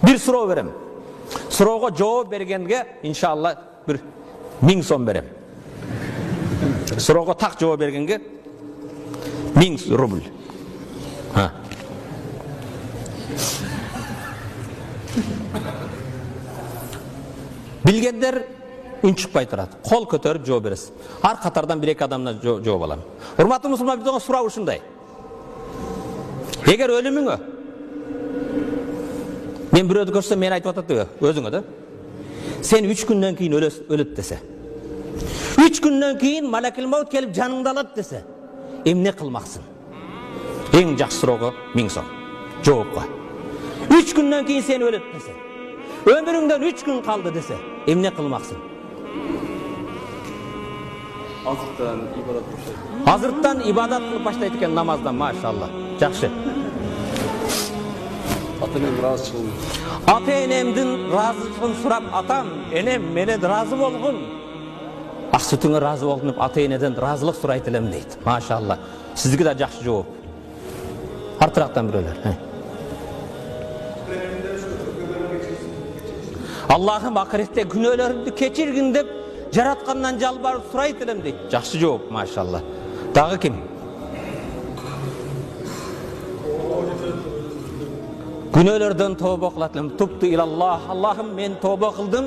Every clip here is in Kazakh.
Bir суроо берем. Суроого жооп бергенге иншалла bir 1000 сом берем. Суроого так жооп бергенге 1000 рубль. Bilgender үн чыкпай турат. Кол көтөрүп жооп бересиз. Ар катардан бир-эки адамдан жооп алам. Урматтуу мусулман, биздин суроо ушундай. Эгер өлүмүңө мен бирөөдү көрсөм мени айтып атат да, өзүңө да. Сен 3 күндөн кийин өлөт десе. 3 күндөн кийин малакил маут келип жаныңды алат десе, эмне кылмаксың? Эң жакшы суроого 1000 сом. Жоопко. 3 күндөн кийин сен өлөт десе. Ömründen 3 gün kaldı dese, emne kılmaksın? Hazırttan ibadat kılıp başlayırken namazdan maşallah. Жақсы. Ата-энем разы болғын. Ата-энемдин разылыгын сурап, атам, энем менен разы болгун. Ак сүтүңө разы болгун деп ата-энеден разылык сурайт элем дейт. Машалла. Сиздики да жакшы жооп. Артырактан бирөөлөр. Allah'ım ahirette günahlarımды keçirgin dep жараткандан жалбарып сурайт элем дейт. Жакшы жооп, машалла. Дагы ким? Günahlardan tövbe kılat элем. Tubtu ilallah. Allah'ım men tövbe kıldım.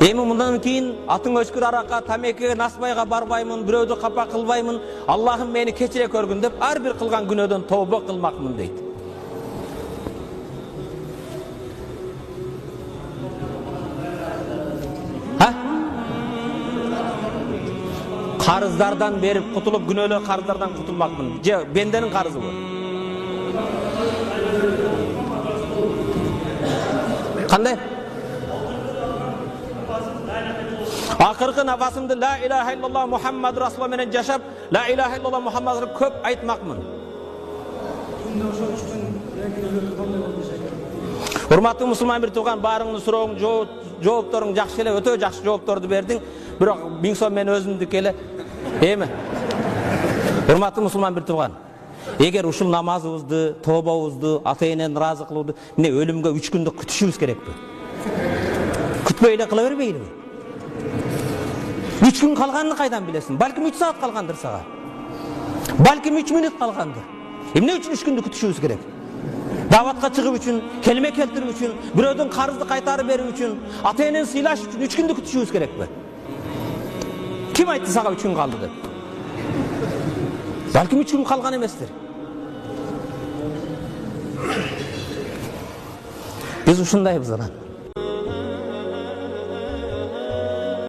Эми мындан кийин атың өчкүр аракка, тамекиге, насбайга барбаймын, бирөөдү капа кылбаймын. Allah'ım мени кечире көргүн деп ар бир кылган күнөөдөн tövbe кылмакмын дейт. Karızlardan verip kutulup günöyle karızlardan kutulmakmın. Bendenin karızı bu. Kanday? Akırkı nafasımda la ilahe illallah Muhammed Resulullah menen yaşap, la ilahe illallah Muhammed Resulullah köp aytmakmın. Hurmatlı musulman bir tuğan barыңны сурооң, жоопторуң жакшы эле, өтө жакшы жоопторду бердиң. Бирок 1000 сом мен өзүмдүкү эле. Эми. Hurmatlı musulman bir tuğan. Эгер ушул намазыбызды, тобобузду, ата-энени ыраазы кылууду, эмне өлүмгө 3 күндүк күтүшүбүз керекпи? Күтпөй эле кыла бербейлиби? 3 күн калганын кайдан билесиң? Балким 3 саат калгандыр сага. Балким 3 минут калгандыр. Эмне үчүн 3 күндүк күтүшүбүз керек? Davatqa çıkıp üçün, kelime keltirip üçün, birödün karızdı kaytarı berip üçün, ata-eneni sıylaş üçün 3 gündü kütüşübüz gerek mi? Kim aytты sağa 3 gün kaldı dep? Balkim 3 gün kalgan emestir. Biz uşundayız lan.